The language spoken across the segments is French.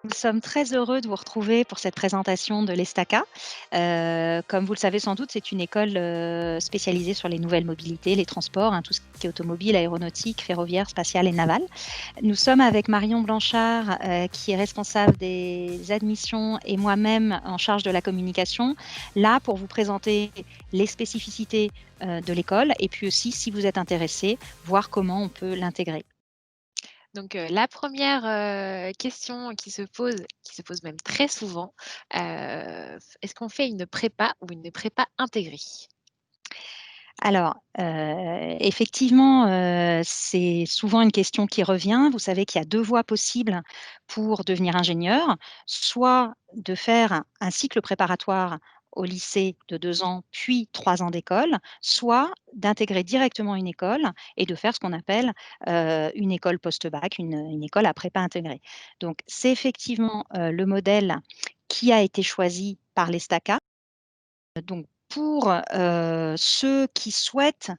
Nous sommes très heureux de vous retrouver pour cette présentation de l'ESTACA. Comme vous le savez sans doute, c'est une école, spécialisée sur les nouvelles mobilités, les transports, tout ce qui est automobile, aéronautique, ferroviaire, spatial et naval. Nous sommes avec Marion Blanchard, qui est responsable des admissions et moi-même en charge de la communication, là pour vous présenter les spécificités, de l'école et puis aussi, si vous êtes intéressés, voir comment on peut l'intégrer. Donc, la première question qui se pose même très souvent, est-ce qu'on fait une prépa ou une prépa intégrée? Alors, effectivement, c'est souvent une question qui revient. Vous savez qu'il y a 2 voies possibles pour devenir ingénieur, soit de faire un cycle préparatoire au lycée de 2 ans, puis 3 ans d'école, soit d'intégrer directement une école et de faire ce qu'on appelle, une école post-bac, une école à prépa intégrée. Donc c'est effectivement, le modèle qui a été choisi par l'ESTACA. Donc pour, ceux qui souhaitent,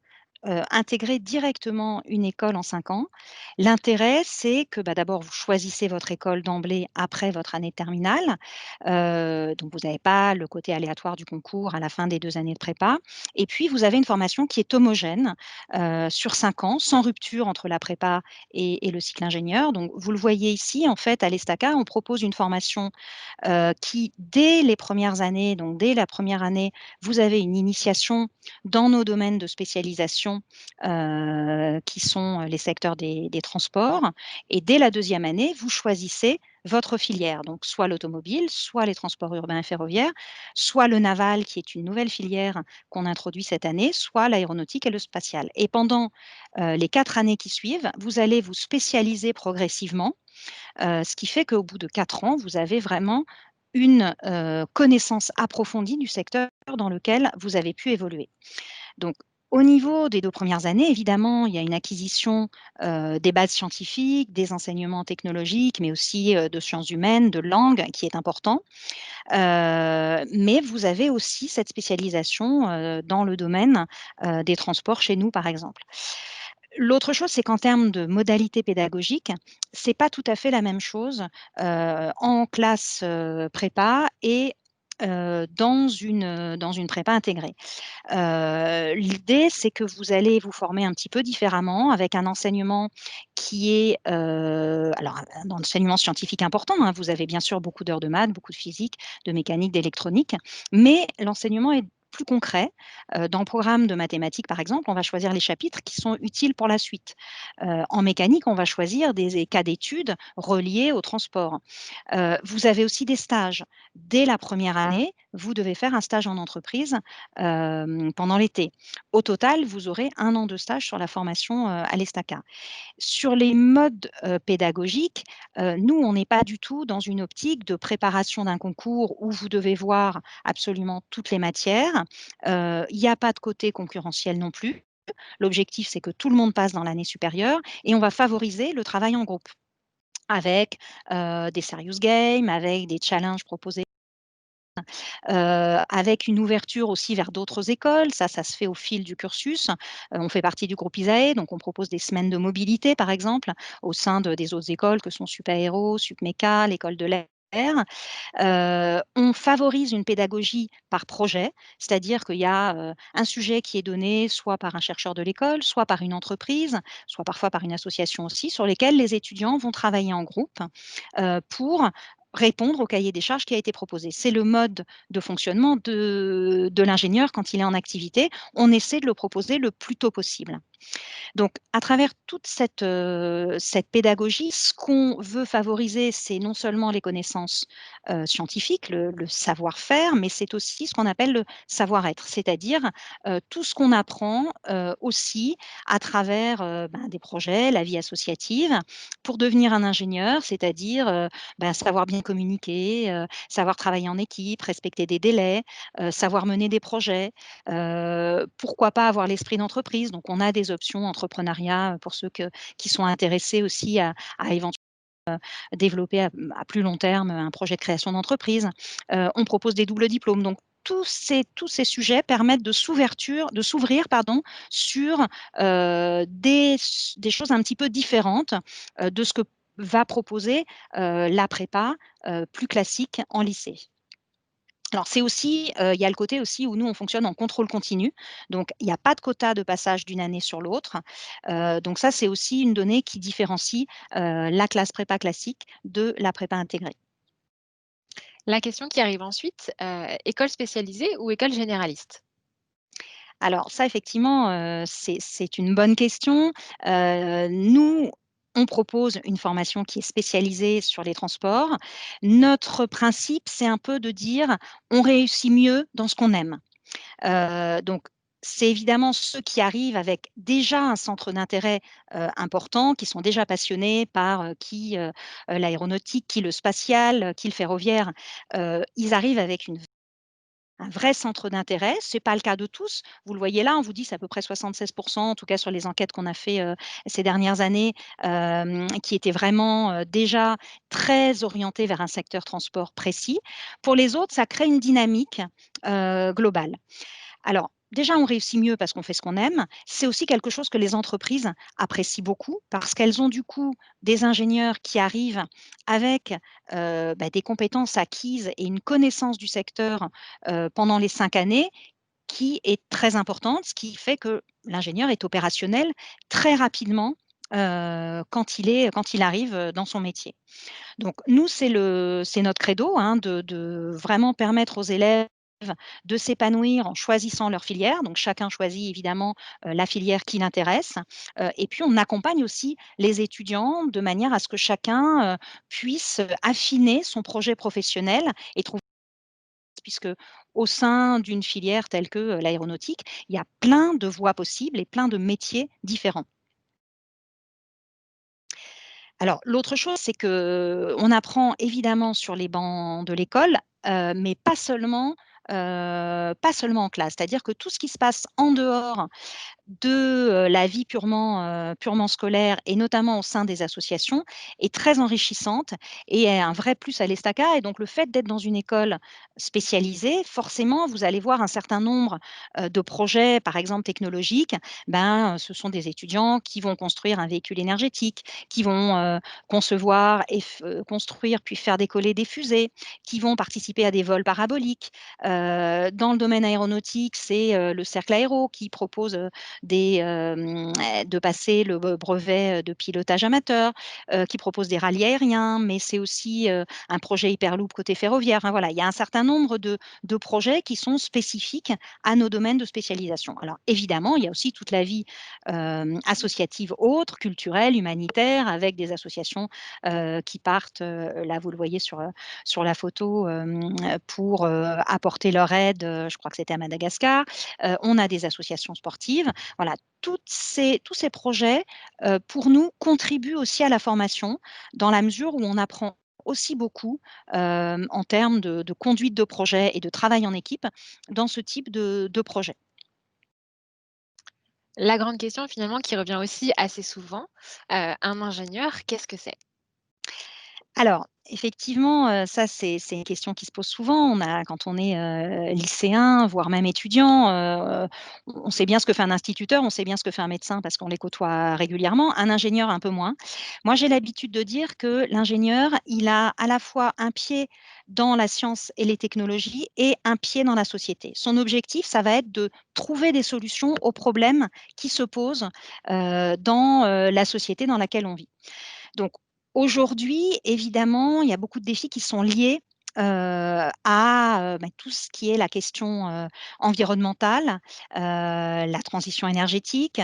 intégrer directement une école en 5 ans, l'intérêt, c'est que, bah, d'abord, vous choisissez votre école d'emblée après votre année de terminale. Donc vous n'avez pas le côté aléatoire du concours à la fin des 2 années de prépa et puis vous avez une formation qui est homogène, sur 5 ans, sans rupture entre la prépa et le cycle ingénieur. Donc vous le voyez ici, en fait, à l'ESTACA, on propose une formation qui, dès les premières années, donc dès la première année, vous avez une initiation dans nos domaines de spécialisation, qui sont les secteurs des transports et dès la deuxième année, vous choisissez votre filière, donc soit l'automobile, soit les transports urbains et ferroviaires, soit le naval qui est une nouvelle filière qu'on introduit cette année, soit l'aéronautique et le spatial et pendant, les 4 années qui suivent, vous allez vous spécialiser progressivement. Ce qui fait qu'au bout de 4 ans, vous avez vraiment une, connaissance approfondie du secteur dans lequel vous avez pu évoluer. Donc au niveau des 2 premières années, évidemment, il y a une acquisition, des bases scientifiques, des enseignements technologiques, mais aussi, de sciences humaines, de langue qui est important. Mais vous avez aussi cette spécialisation, dans le domaine, des transports chez nous, par exemple. L'autre chose, c'est qu'en termes de modalités pédagogiques, c'est pas tout à fait la même chose, en classe, prépa et dans une prépa intégrée. L'idée, c'est que vous allez vous former un petit peu différemment avec un enseignement qui est, alors un enseignement scientifique important, vous avez bien sûr beaucoup d'heures de maths, beaucoup de physique, de mécanique, d'électronique, mais l'enseignement est plus concret. Dans le programme de mathématiques, par exemple, on va choisir les chapitres qui sont utiles pour la suite. En mécanique, on va choisir des cas d'études reliés au transport. Vous avez aussi des stages. Dès la première année, vous devez faire un stage en entreprise, pendant l'été. Au total, vous aurez 1 an de stage sur la formation, à l'ESTACA. Sur les modes, pédagogiques, nous, on n'est pas du tout dans une optique de préparation d'un concours où vous devez voir absolument toutes les matières. Il y a pas de côté concurrentiel non plus. L'objectif, c'est que tout le monde passe dans l'année supérieure et on va favoriser le travail en groupe avec, des serious games, avec des challenges proposés avec une ouverture aussi vers d'autres écoles. Ça se fait au fil du cursus. On fait partie du groupe ISAE, donc on propose des semaines de mobilité, par exemple, au sein des autres écoles que sont Supaéro, Supméca, l'école de l'air. On favorise une pédagogie par projet, c'est-à-dire qu'il y a, un sujet qui est donné soit par un chercheur de l'école, soit par une entreprise, soit parfois par une association aussi, sur lesquels les étudiants vont travailler en groupe, pour répondre au cahier des charges qui a été proposé. C'est le mode de fonctionnement de l'ingénieur quand il est en activité. On essaie de le proposer le plus tôt possible. Donc à travers toute cette pédagogie, ce qu'on veut favoriser, c'est non seulement les connaissances, scientifiques, le savoir-faire, mais c'est aussi ce qu'on appelle le savoir-être. C'est-à-dire, tout ce qu'on apprend, aussi à travers, des projets, la vie associative pour devenir un ingénieur, c'est-à-dire, savoir bien communiquer, savoir travailler en équipe, respecter des délais, savoir mener des projets, pourquoi pas avoir l'esprit d'entreprise? Donc on a des options entrepreneuriat, pour ceux qui sont intéressés aussi à éventuellement développer à plus long terme, un projet de création d'entreprise. On propose des doubles diplômes. Donc tous ces sujets permettent de s'ouvrir pardon, sur, des choses un petit peu différentes, de ce que va proposer la prépa plus classique en lycée. Alors c'est aussi, il y a le côté aussi où nous on fonctionne en contrôle continu, donc il y a pas de quota de passage d'une année sur l'autre. Donc ça, c'est aussi une donnée qui différencie, la classe prépa classique de la prépa intégrée. La question qui arrive ensuite, école spécialisée ou école généraliste? Alors ça effectivement, c'est une bonne question. Nous, on propose une formation qui est spécialisée sur les transports. Notre principe, c'est un peu de dire: «On réussit mieux dans ce qu'on aime». Donc c'est évidemment ceux qui arrivent avec déjà un centre d'intérêt, important, qui sont déjà passionnés par, l'aéronautique, qui le spatial, qui le ferroviaire. Ils arrivent avec un vrai centre d'intérêt. C'est pas le cas de tous. Vous le voyez là, on vous dit c'est à peu près 76 en tout cas sur les enquêtes qu'on a fait, ces dernières années, qui étaient vraiment, déjà très orientés vers un secteur transport précis. Pour les autres, ça crée une dynamique, globale. Alors, déjà, on réussit mieux parce qu'on fait ce qu'on aime. C'est aussi quelque chose que les entreprises apprécient beaucoup parce qu'elles ont du coup des ingénieurs qui arrivent avec, des compétences acquises et une connaissance du secteur, pendant les 5 années qui est très importante, ce qui fait que l'ingénieur est opérationnel très rapidement, quand il arrive, dans son métier. Donc nous, c'est notre credo, hein, de vraiment permettre aux élèves de s'épanouir en choisissant leur filière. Donc chacun choisit évidemment, la filière qui l'intéresse, et puis on accompagne aussi les étudiants de manière à ce que chacun, puisse, affiner son projet professionnel et trouver puisque au sein d'une filière telle que, l'aéronautique, il y a plein de voies possibles et plein de métiers différents. Alors, l'autre chose, c'est qu'on apprend évidemment sur les bancs de l'école, mais pas seulement en classe. C'est-à-dire que tout ce qui se passe en dehors de, la vie purement scolaire et notamment au sein des associations est très enrichissante et est un vrai plus à l'ESTACA et donc le fait d'être dans une école spécialisée, forcément, vous allez voir un certain nombre, de projets, par exemple technologiques. Ce sont des étudiants qui vont construire un véhicule énergétique, qui vont, concevoir et construire puis faire décoller des fusées, qui vont participer à des vols paraboliques. Dans le domaine aéronautique, c'est, le Cercle Aéro qui propose, de passer le brevet, de pilotage amateur, qui propose des rallyes aériens, mais c'est aussi, un projet Hyperloop côté ferroviaire. Enfin voilà, il y a un certain nombre de projets qui sont spécifiques à nos domaines de spécialisation. Alors évidemment, il y a aussi toute la vie, associative autre, culturelle, humanitaire, avec des associations, qui partent, là vous le voyez sur la photo, pour, apporter leur aide, je crois que c'était à Madagascar. On a des associations sportives. Voilà, tous ces projets, pour nous, contribuent aussi à la formation, dans la mesure où on apprend aussi beaucoup, en termes de conduite de projet et de travail en équipe dans ce type de projet. La grande question finalement qui revient aussi assez souvent, un ingénieur, qu'est-ce que c'est? Alors, effectivement, ça c'est une question qui se pose souvent. Quand on est, lycéen, voire même étudiant, on sait bien ce que fait un instituteur, on sait bien ce que fait un médecin parce qu'on les côtoie régulièrement. Un ingénieur, un peu moins. Moi, j'ai l'habitude de dire que l'ingénieur, il a à la fois un pied dans la science et les technologies et un pied dans la société. Son objectif, ça va être de trouver des solutions aux problèmes qui se posent, dans, la société dans laquelle on vit. Donc aujourd'hui, évidemment, il y a beaucoup de défis qui sont liés, à, tout ce qui est la question, environnementale, la transition énergétique.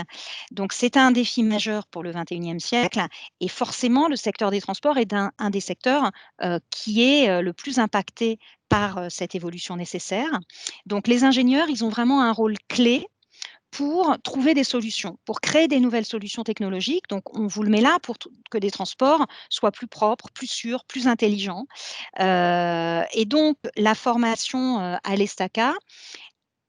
Donc c'est un défi majeur pour le 21e siècle et forcément le secteur des transports est un des secteurs, qui est, le plus impacté par, cette évolution nécessaire. Donc les ingénieurs, ils ont vraiment un rôle clé pour trouver des solutions, pour créer des nouvelles solutions technologiques. Donc, on vous le met là pour que des transports soient plus propres, plus sûrs, plus intelligents. Et donc, la formation à l'ESTACA,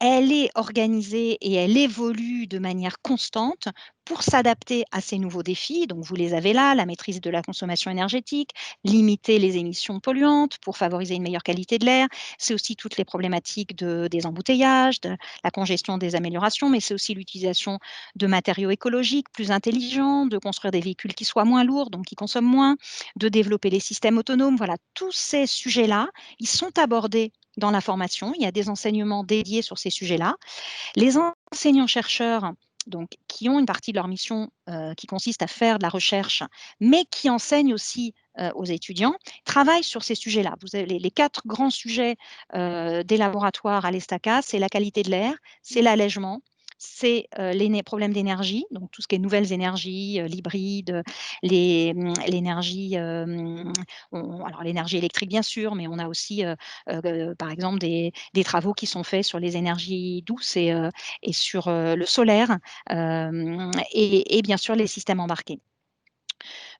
elle est organisée et elle évolue de manière constante pour s'adapter à ces nouveaux défis. Donc, vous les avez là, la maîtrise de la consommation énergétique, limiter les émissions polluantes pour favoriser une meilleure qualité de l'air. C'est aussi toutes les problématiques des embouteillages, de la congestion, des améliorations, mais c'est aussi l'utilisation de matériaux écologiques plus intelligents, de construire des véhicules qui soient moins lourds, donc qui consomment moins, de développer les systèmes autonomes. Voilà, tous ces sujets-là, ils sont abordés dans la formation. Il y a des enseignements dédiés sur ces sujets-là. Les enseignants-chercheurs, donc, qui ont une partie de leur mission qui consiste à faire de la recherche, mais qui enseignent aussi aux étudiants, travaillent sur ces sujets-là. Vous avez les 4 grands sujets des laboratoires à l'ESTACA, c'est la qualité de l'air, c'est l'allègement, c'est les problèmes d'énergie, donc tout ce qui est nouvelles énergies, l'hybride, l'énergie, alors l'énergie électrique bien sûr, mais on a aussi par exemple des travaux qui sont faits sur les énergies douces et sur le solaire et bien sûr les systèmes embarqués.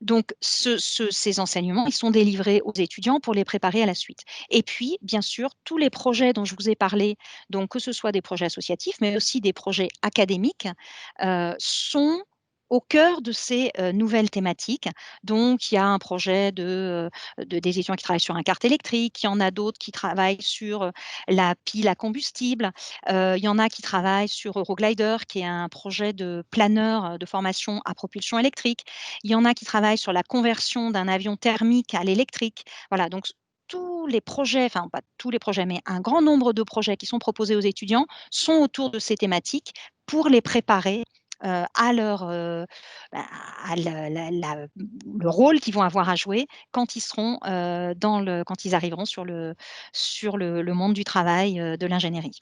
Donc ces enseignements, ils sont délivrés aux étudiants pour les préparer à la suite. Et puis, bien sûr, tous les projets dont je vous ai parlé, donc que ce soit des projets associatifs, mais aussi des projets académiques, sont au cœur de ces nouvelles thématiques. Donc, il y a un projet des étudiants qui travaillent sur un kart électrique, il y en a d'autres qui travaillent sur la pile à combustible, il y en a qui travaillent sur Euroglider, qui est un projet de planeur de formation à propulsion électrique. Il y en a qui travaillent sur la conversion d'un avion thermique à l'électrique. Voilà, donc tous les projets, enfin pas tous les projets, mais un grand nombre de projets qui sont proposés aux étudiants sont autour de ces thématiques pour les préparer à bah, à le rôle qu'ils vont avoir à jouer quand ils seront quand ils arriveront sur le monde du travail de l'ingénierie.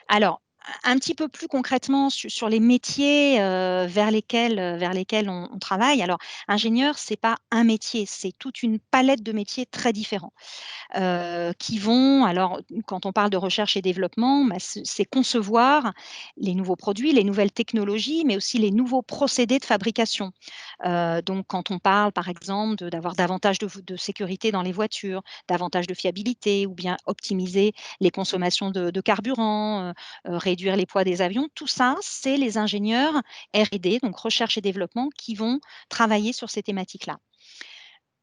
Alors, un petit peu plus concrètement sur les métiers vers lesquels on travaille. Alors, ingénieur, c'est pas un métier, c'est toute une palette de métiers très différents qui vont, alors quand on parle de recherche et développement, bah, c'est concevoir les nouveaux produits, les nouvelles technologies, mais aussi les nouveaux procédés de fabrication. Donc quand on parle par exemple d'avoir davantage de sécurité dans les voitures, davantage de fiabilité ou bien optimiser les consommations de carburant, réduire les poids des avions, tout ça, c'est les ingénieurs R&D, donc recherche et développement, qui vont travailler sur ces thématiques-là.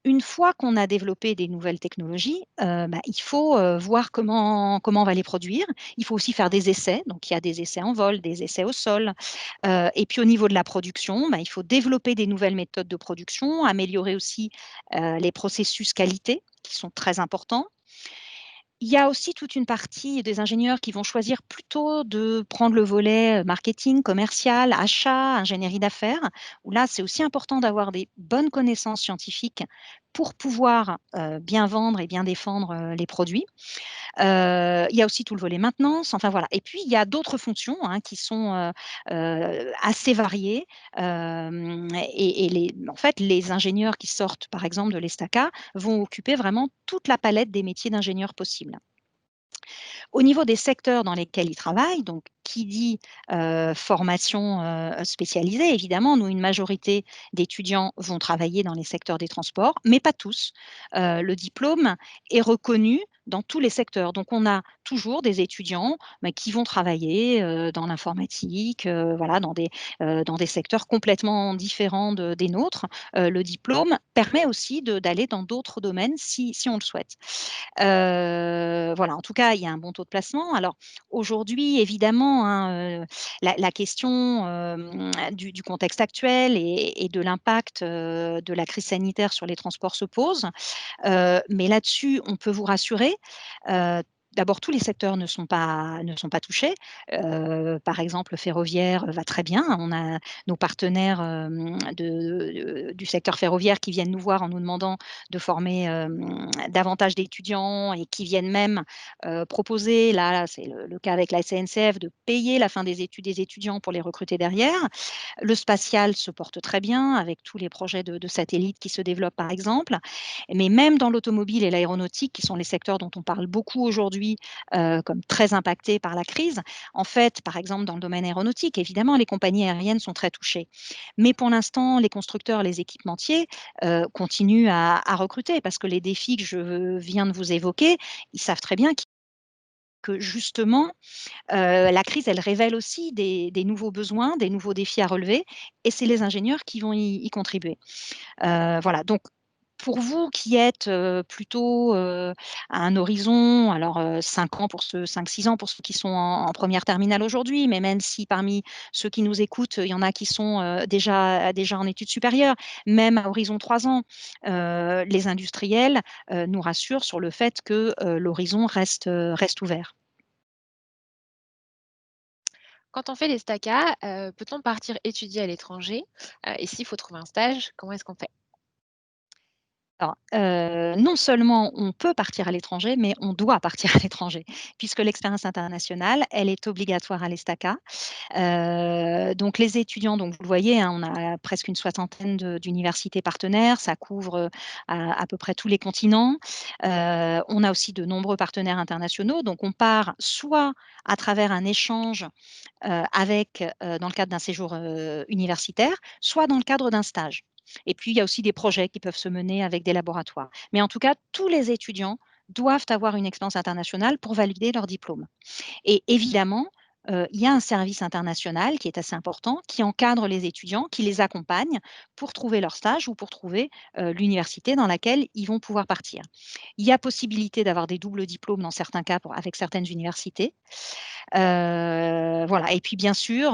Une fois qu'on a développé des nouvelles technologies, bah, il faut, voir comment on va les produire. Il faut aussi faire des essais, donc il y a des essais en vol, des essais au sol, et puis au niveau de la production, bah, il faut développer des nouvelles méthodes de production, améliorer aussi, les processus qualité qui sont très importants. Il y a aussi toute une partie des ingénieurs qui vont choisir plutôt de prendre le volet, marketing, commercial, achat, ingénierie d'affaires, où là, c'est aussi important d'avoir des bonnes connaissances scientifiques pour pouvoir, bien vendre et bien défendre, les produits. Il y a aussi tout le volet maintenance, enfin voilà. Et puis il y a d'autres fonctions, hein, qui sont, assez variées, en fait, les ingénieurs qui sortent, par exemple, de l'ESTACA vont occuper vraiment toute la palette des métiers d'ingénieurs possibles. Au niveau des secteurs dans lesquels ils travaillent, donc qui dit, formation, spécialisée, évidemment, nous, une majorité d'étudiants vont travailler dans les secteurs des transports, mais pas tous. Le diplôme est reconnu dans tous les secteurs. Donc on a toujours des étudiants, bah, qui vont travailler, dans l'informatique, voilà, dans des secteurs complètement différents des nôtres. Le diplôme permet aussi d'aller dans d'autres domaines si on le souhaite. Voilà, en tout cas, il y a un bon taux de placement. Alors aujourd'hui, évidemment, hein, la question, du contexte actuel et de l'impact, de la crise sanitaire sur les transports se pose. Mais là-dessus, on peut vous rassurer. Heu, D'abord, tous les secteurs ne sont pas touchés. Par exemple, le ferroviaire va très bien. On a nos partenaires, du secteur ferroviaire qui viennent nous voir en nous demandant de former, davantage d'étudiants et qui viennent même, proposer, là, c'est le cas avec la SNCF, de payer la fin des études des étudiants pour les recruter derrière. Le spatial se porte très bien avec tous les projets de satellites qui se développent, par exemple. Mais même dans l'automobile et l'aéronautique, qui sont les secteurs dont on parle beaucoup aujourd'hui, comme très impactés par la crise, en fait, par exemple, dans le domaine aéronautique, évidemment, les compagnies aériennes sont très touchées. Mais pour l'instant, les constructeurs, les équipementiers, continuent à recruter parce que les défis que je viens de vous évoquer, ils savent très bien que justement, la crise, elle révèle aussi des nouveaux besoins, des nouveaux défis à relever et c'est les ingénieurs qui vont y contribuer. Voilà, donc pour vous qui êtes, plutôt, à un horizon, alors, 5 ans pour ceux 5-6 ans pour ceux qui sont en 1re terminale aujourd'hui, mais même si parmi ceux qui nous écoutent, il y en a qui sont, déjà en études supérieures, même à horizon 3 ans, les industriels, nous rassurent sur le fait que, l'horizon reste ouvert. Quand on fait les STACA, peut-on partir étudier à l'étranger? Et s'il faut trouver un stage, comment est-ce qu'on fait? Alors, non seulement on peut partir à l'étranger, mais on doit partir à l'étranger puisque l'expérience internationale, elle est obligatoire à l'ESTACA. Donc les étudiants, donc vous le voyez, hein, on a presque une soixantaine d'universités partenaires, ça couvre, à peu près tous les continents. On a aussi de nombreux partenaires internationaux, donc on part soit à travers un échange, avec, dans le cadre d'un séjour, universitaire, soit dans le cadre d'un stage. Et puis il y a aussi des projets qui peuvent se mener avec des laboratoires. Mais en tout cas, tous les étudiants doivent avoir une expérience internationale pour valider leur diplôme. Et évidemment, il y a un service international qui est assez important, qui encadre les étudiants, qui les accompagne pour trouver leur stage ou pour trouver, l'université dans laquelle ils vont pouvoir partir. Il y a possibilité d'avoir des doubles diplômes dans certains cas pour avec certaines universités. Voilà et puis bien sûr,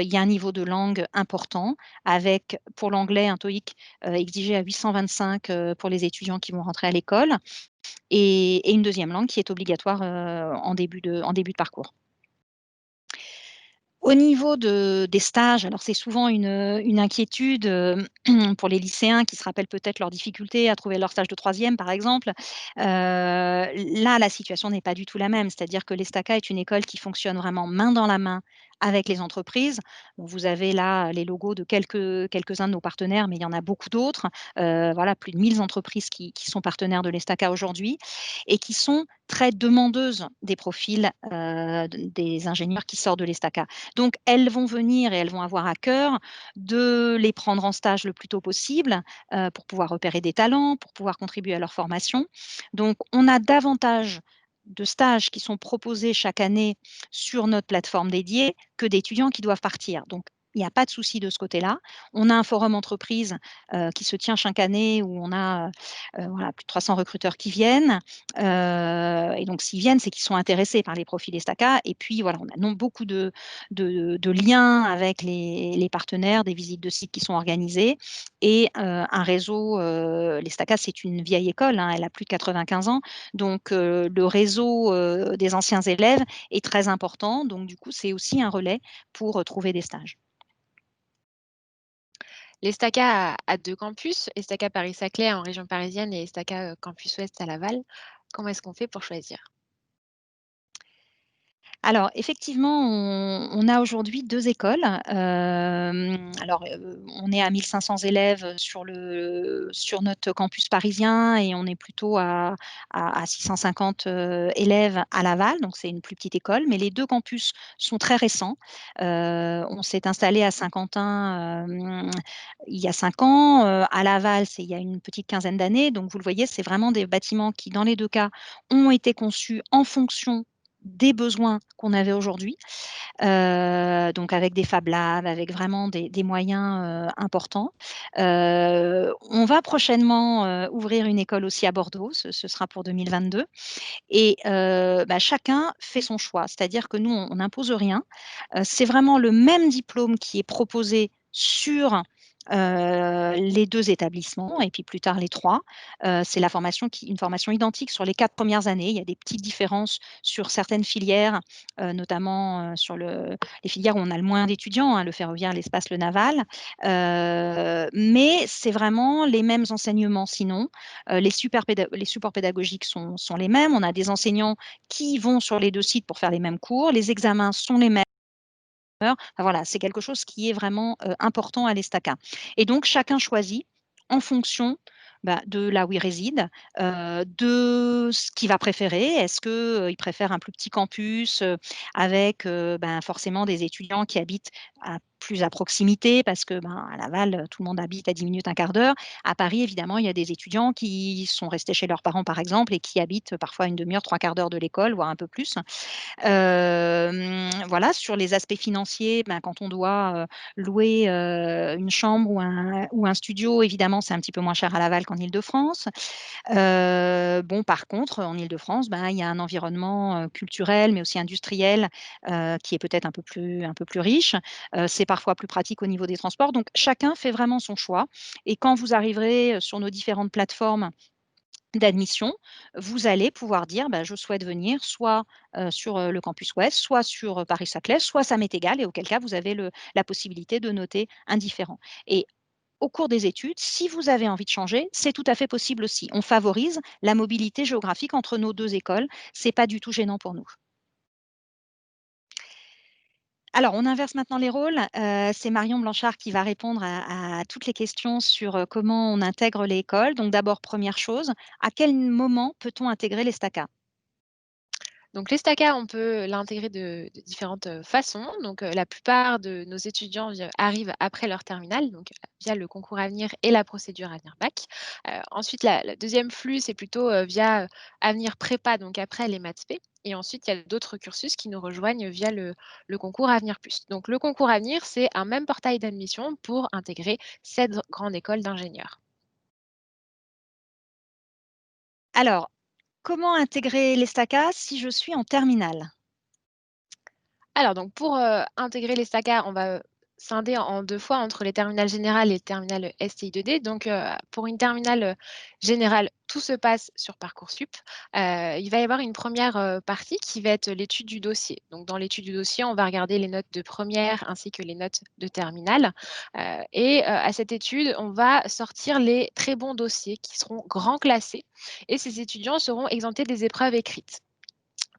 il y a un niveau de langue important avec pour l'anglais un TOEIC, exigé à 825, pour les étudiants qui vont rentrer à l'école et une deuxième langue qui est obligatoire, en début de parcours. Au niveau des stages, alors c'est souvent une inquiétude, pour les lycéens qui se rappellent peut-être leurs difficultés à trouver leur stage de troisième, par exemple. Là, la situation n'est pas du tout la même. C'est-à-dire que l'ESTACA est une école qui fonctionne vraiment main dans la main avec les entreprises. Bon, vous avez là les logos de quelques-uns de nos partenaires, mais il y en a beaucoup d'autres. Voilà, plus de 1000 entreprises qui sont partenaires de l'ESTACA aujourd'hui et qui sont très demandeuses des profils, des ingénieurs qui sortent de l'ESTACA. Donc elles vont venir et elles vont avoir à cœur de les prendre en stage le plus tôt possible, pour pouvoir repérer des talents, pour pouvoir contribuer à leur formation. Donc on a davantage de stages qui sont proposés chaque année sur notre plateforme dédiée que d'étudiants qui doivent partir. Donc il n'y a pas de souci de ce côté-là. On a un forum entreprise, qui se tient chaque année où on a, voilà, plus de 300 recruteurs qui viennent, et donc s'ils viennent, c'est qu'ils sont intéressés par les profils Estaca et puis voilà, on a beaucoup de liens avec les partenaires, des visites de sites qui sont organisées et un réseau, l'Estaca, c'est une vieille école, hein, elle a plus de 95 ans, donc le réseau, des anciens élèves est très important, donc du coup, c'est aussi un relais pour, trouver des stages. L'ESTACA a 2 campus, ESTACA Paris-Saclay en région parisienne et ESTACA, Campus Ouest à Laval. Comment est-ce qu'on fait pour choisir? Alors effectivement, on a aujourd'hui 2 écoles. Alors, on est à 1 500 élèves sur notre campus parisien et on est plutôt à 650, élèves à Laval, donc c'est une plus petite école. Mais les 2 campus sont très récents. On s'est installé à Saint-Quentin, il y a 5 ans, à Laval, c'est il y a une petite quinzaine d'années. Donc vous le voyez, c'est vraiment des bâtiments qui, dans les 2 cas, ont été conçus en fonction des besoins qu'on avait aujourd'hui, donc avec des Fab Labs, avec vraiment des moyens, importants. On va prochainement, ouvrir une école aussi à Bordeaux, ce sera pour 2022 et chacun fait son choix. C'est-à-dire que nous, on n'impose rien. C'est vraiment le même diplôme qui est proposé sur, les 2 établissements et puis plus tard les 3. C'est la formation une formation identique sur les 4 premières années. Il y a des petites différences sur certaines filières, notamment, sur les filières où on a le moins d'étudiants, hein, le ferroviaire, l'espace, le naval. Mais c'est vraiment les mêmes enseignements sinon. Les supports pédagogiques sont les mêmes. On a des enseignants qui vont sur les 2 sites pour faire les mêmes cours. Les examens sont les mêmes. Enfin voilà, c'est quelque chose qui est vraiment, important à l'ESTACA et donc chacun choisit en fonction, de là où il réside, de ce qu'il va préférer. Est-ce que, il préfère un plus petit campus, avec, forcément des étudiants qui habitent à plus à proximité parce que, ben, à Laval, tout le monde habite à 10 minutes, un quart d'heure. À Paris, évidemment, il y a des étudiants qui sont restés chez leurs parents, par exemple, et qui habitent parfois à une demi heure, trois quarts d'heure de l'école, voire un peu plus. Voilà, sur les aspects financiers, ben, quand on doit, louer, une chambre ou un studio, évidemment, c'est un petit peu moins cher à Laval qu'en Île-de-France. Bon, par contre, en Île-de-France, ben, il y a un environnement, culturel, mais aussi industriel, qui est peut-être un peu plus riche. C'est parfois plus pratique au niveau des transports. Donc chacun fait vraiment son choix et quand vous arriverez, sur nos différentes plateformes d'admission, vous allez pouvoir dire: «Bah, je souhaite venir soit, sur, le campus ouest, soit sur, Paris-Saclay, soit ça m'est égal» et auquel cas vous avez la possibilité de noter indifférent et au cours des études, si vous avez envie de changer, c'est tout à fait possible aussi. On favorise la mobilité géographique entre nos 2 écoles, c'est pas du tout gênant pour nous. Alors, on inverse maintenant les rôles. C'est Marion Blanchard qui va répondre à toutes les questions sur, comment on intègre l'école. Donc d'abord, première chose, à quel moment peut-on intégrer les STACA? Donc l'ESTACA, on peut l'intégrer de différentes, façons. Donc, la plupart de nos étudiants arrivent après leur terminale, donc via le concours Avenir et la procédure Avenir Bac. Ensuite la 2e flux, c'est plutôt, via, Avenir Prépa, donc après les maths spé et ensuite il y a d'autres cursus qui nous rejoignent via le concours Avenir Plus. Donc le concours Avenir, c'est un même portail d'admission pour intégrer cette grande école d'ingénieurs. Alors, comment intégrer les STACA si je suis en terminale? Alors donc pour, intégrer les SACA, on va scinder en 2 fois entre les terminales générales et les terminales STI2D. Donc, pour une terminale, générale, tout se passe sur Parcoursup. Il va y avoir une première, partie qui va être l'étude du dossier. Donc dans l'étude du dossier, on va regarder les notes de première ainsi que les notes de terminale, à cette étude, on va sortir les très bons dossiers qui seront grand classés et ces étudiants seront exemptés des épreuves écrites.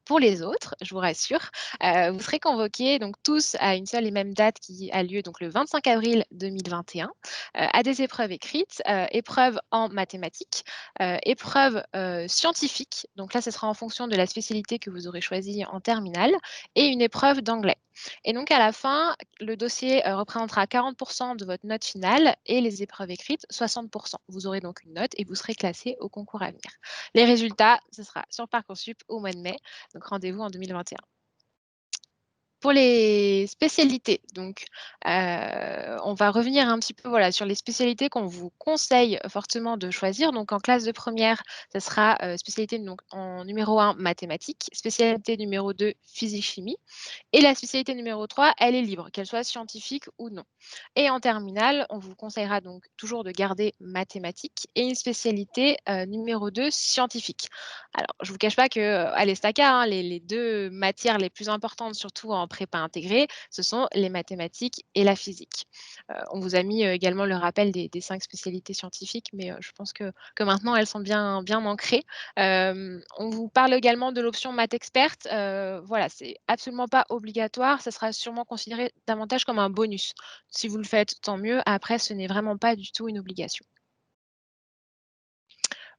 Pour les autres, je vous rassure, vous serez convoqués donc tous à une seule et même date qui a lieu donc le 25 avril 2021, à des épreuves écrites, épreuves en mathématiques, épreuves, scientifiques. Donc là, ce sera en fonction de la spécialité que vous aurez choisie en terminale et une épreuve d'anglais et donc à la fin, le dossier, représentera 40 de votre note finale et les épreuves écrites 60. Vous aurez donc une note et vous serez classés au concours à venir. Les résultats, ce sera sur Parcoursup au mois de mai. Donc rendez-vous en 2021. Pour les spécialités, donc, on va revenir un petit peu, voilà, sur les spécialités qu'on vous conseille fortement de choisir. Donc en classe de première, ça sera, spécialité donc en numéro 1 mathématiques, spécialité numéro 2 physique-chimie et la spécialité numéro 3, elle est libre, qu'elle soit scientifique ou non. Et en terminale, on vous conseillera donc toujours de garder mathématiques et une spécialité, numéro 2 scientifique. Alors, je ne vous cache pas que, à l'ESTACA, hein, les 2 matières les plus importantes, surtout en prépa intégrée, ce sont les mathématiques et la physique. On vous a mis, également le rappel des 5 spécialités scientifiques, mais, je pense que maintenant elles sont bien ancrées. On vous parle également de l'option maths experte. Voilà, c'est absolument pas obligatoire, ça sera sûrement considéré davantage comme un bonus. Si vous le faites, tant mieux. Après, ce n'est vraiment pas du tout une obligation.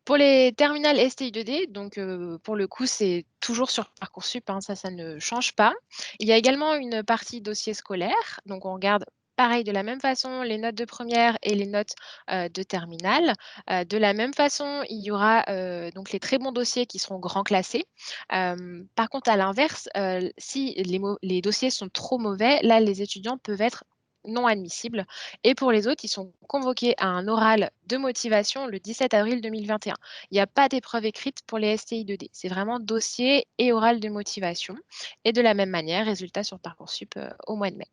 Pour les terminales STI2D, donc pour le coup, c'est toujours sur Parcoursup, hein, ça ne change pas. Il y a également une partie dossier scolaire, donc on regarde pareil de la même façon les notes de première et les notes, de terminale. De la même façon, il y aura, donc les très bons dossiers qui seront grand classés. Par contre, à l'inverse, si les dossiers sont trop mauvais, là, les étudiants peuvent être non admissibles et pour les autres, ils sont convoqués à un oral de motivation le 17 avril 2021. Il n'y a pas d'épreuve écrite pour les STI2D. C'est vraiment dossier et oral de motivation. Et de la même manière, résultat sur Parcoursup au mois de mai.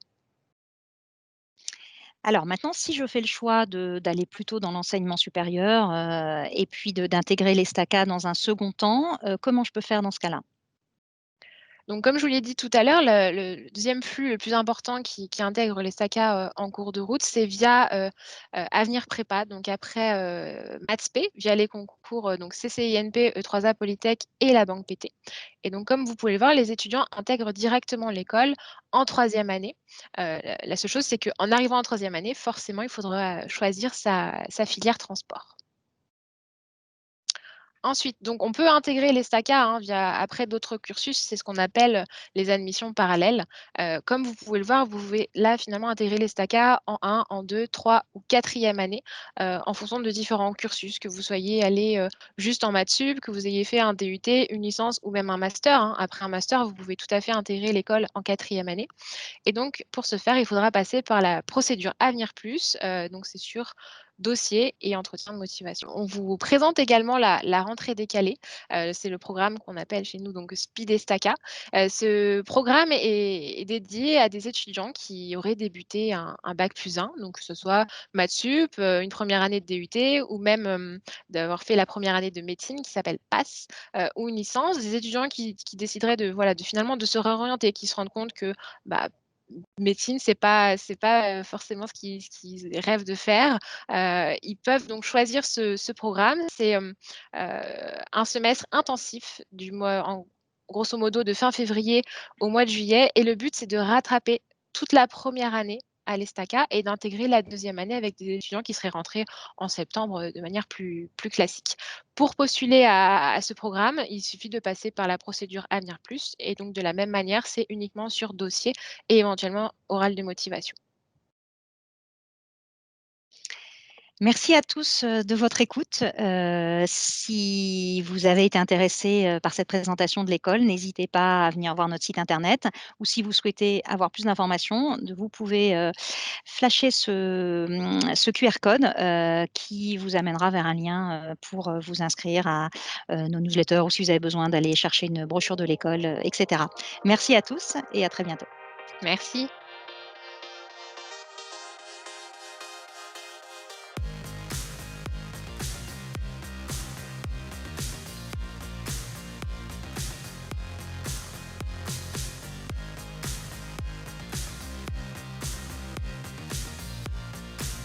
Alors maintenant, si je fais le choix d'aller plutôt dans l'enseignement supérieur, et puis d'intégrer les STACA dans un second temps, comment je peux faire dans ce cas-là? Donc, comme je vous l'ai dit tout à l'heure, le 2e flux le plus important qui intègre les SACA, en cours de route, c'est via, Avenir Prépa, donc après, maths spé, via les concours, donc CCINP, E3A Polytech et la Banque PT. Et donc, comme vous pouvez le voir, les étudiants intègrent directement l'école en 3e année. La seule chose, c'est qu'en arrivant en 3e année, forcément, il faudra choisir sa filière transport. Ensuite, donc on peut intégrer les STACA, hein, via après d'autres cursus, c'est ce qu'on appelle les admissions parallèles. Comme vous pouvez le voir, vous pouvez là finalement intégrer les STACA en 1, en 2, 3 ou 4e année, en fonction de différents cursus, que vous soyez allé, juste en maths sup, que vous ayez fait un DUT, une licence ou même un master, hein. Après un master, vous pouvez tout à fait intégrer l'école en 4e année. Et donc, pour ce faire, il faudra passer par la procédure Avenir Plus, donc c'est sur dossier et entretien de motivation. On vous présente également la rentrée décalée, c'est le programme qu'on appelle chez nous donc Speed Estaca. Ce programme est dédié à des étudiants qui auraient débuté un bac+1, donc que ce soit maths sup, une première année de DUT ou même, d'avoir fait la première année de médecine qui s'appelle PASS, ou une licence. Des étudiants qui décideraient de voilà, de finalement de se réorienter, qui se rendent compte que, bah, médecine, c'est pas, forcément ce qu'ils rêvent de faire. Ils peuvent donc choisir ce programme. C'est, un semestre intensif du mois en grosso modo de fin février au mois de juillet et le but, c'est de rattraper toute la première année à l'ESTACA et d'intégrer la deuxième année avec des étudiants qui seraient rentrés en septembre, de manière plus classique. Pour postuler à ce programme, il suffit de passer par la procédure Avenir Plus et donc de la même manière, c'est uniquement sur dossier et éventuellement oral de motivation. Merci à tous, de votre écoute. Si vous avez été intéressés, par cette présentation de l'école, n'hésitez pas à venir voir notre site internet ou si vous souhaitez avoir plus d'informations, vous pouvez, flasher ce QR code, qui vous amènera vers un lien, pour, vous inscrire à, nos newsletters ou si vous avez besoin d'aller chercher une brochure de l'école, et cetera. Merci à tous et à très bientôt. Merci.